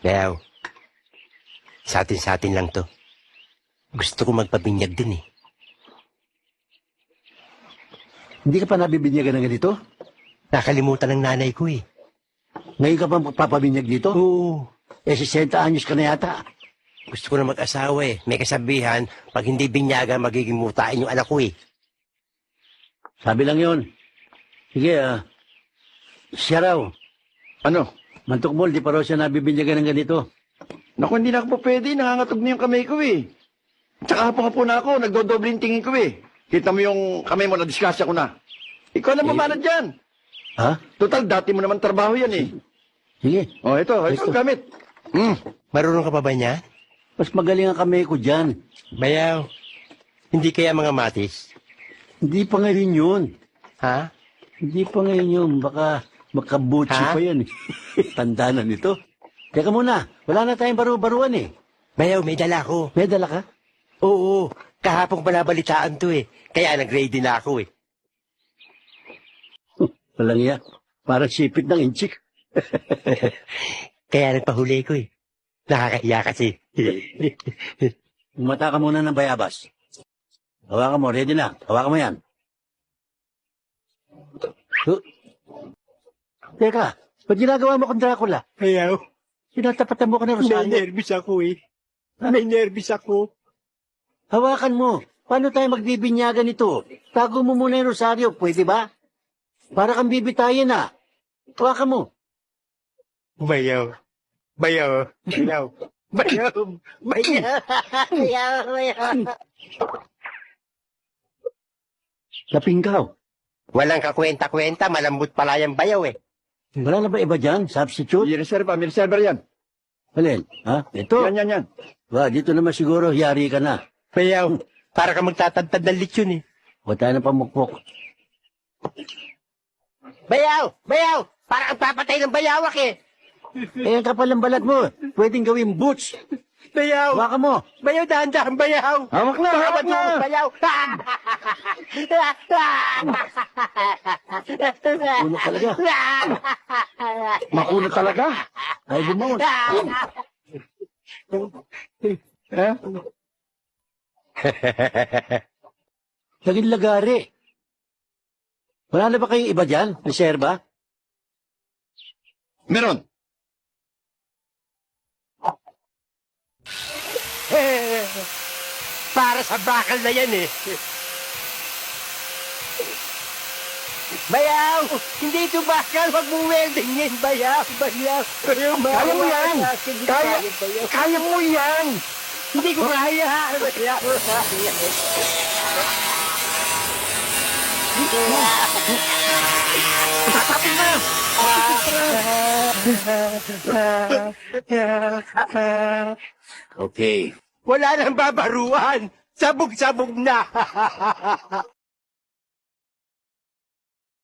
Yaw, sa atin lang to. Gusto ko magpabinyag din eh. Hindi ka pa nabibinyagan ng ganito? Nakalimutan ng nanay ko eh. Ngayon ka pa magpapabinyag dito? Oo. 60 anyos ka na yata. Gusto ko na mag-asawa eh. May kasabihan, pag hindi binyaga, magiging mutain yung anak ko eh. Sabi lang yon. Sige, siya raw. Ano? Mantukmol, di pa raw siya nabibinyagan ng ganito. Naku, hindi na ako pa pwede. Nangangatog na yung kamay ko eh. Tsaka hapon-hapon na ako, nagdodoble yung tingin ko eh. Kita mo yung kamay mo, na-discuss ko na. Ikaw na mamanad dyan. Ha? Total, dati mo naman trabaho yan eh. Sige, Oh, ito ang gamit. Marunong ka pa ba niya? mas magaling ang kamay ko dyan. Bayaw, hindi kaya mga matis? Hindi pa ngayon yun. Ha? Hindi pa ngayon yun. Baka makabutsi Ha? pa yan. Tanda na nito. Teka muna, wala na tayong baru-baruan eh. Bayaw, may dala ko. May dala ka? Oo, kahapong balabalitaan to eh. Kaya nag-ready na ako eh. Walang iya. Parang sipit ng inchik. Kaya nagpahuli ko eh. Nakakahiya kasi. Umata ka muna ng bayabas. Hawakan mo, ready na. Hawakan mo yan. Teka, ba't ginagawa mo kang Dracula? Bayaw, Sinatapatan mo ka ng may Rosario. nervous ako eh. May nervous ako. Hawakan mo. Paano tayo magbibinyagan ito? Tago mo muna yung Rosario, pwede ba? Para kang bibitayin na. Hawakan mo. Bayaw. Bayaw. Bayaw. Bayaw. Bayaw. Bayaw. Bayaw. Lapinggaw. Walang kakwenta-kwenta, malambot pala yung bayaw eh. Wala na ba iba dyan? Substitute? May reserver yan. Alin? Ha? Ito? Yan. Dito naman siguro, yari ka na. Bayaw, para ka magtatantad ng lechon eh. Huwag tayo ng pamukpok. Bayaw! Bayaw! Para kang papatay ng bayawak eh. Eh, ang kapal ng balat mo. Pwedeng gawing boots. Bayaw! Hawakan mo. Bayaw, dahan-dahan, bayaw! Hawak na, Baka hawak na! madungog, bayaw! Ulo talaga. Makunat talaga. Ay, bumangon. Eh? Naging lagari. Wala na ba kayong iba dyan? Reserva? Meron. Para sa bakal na yan eh. Bayaw! Hindi ito bakal! Huwag mong weldingin! Bayaw! Bayaw! Bayaw! Kaya mo yan! Kaya mo yan! Hindi ko kaya! Bayaw! Tatapin na! Okay. Wala nang babaruan! Sabog-sabog na!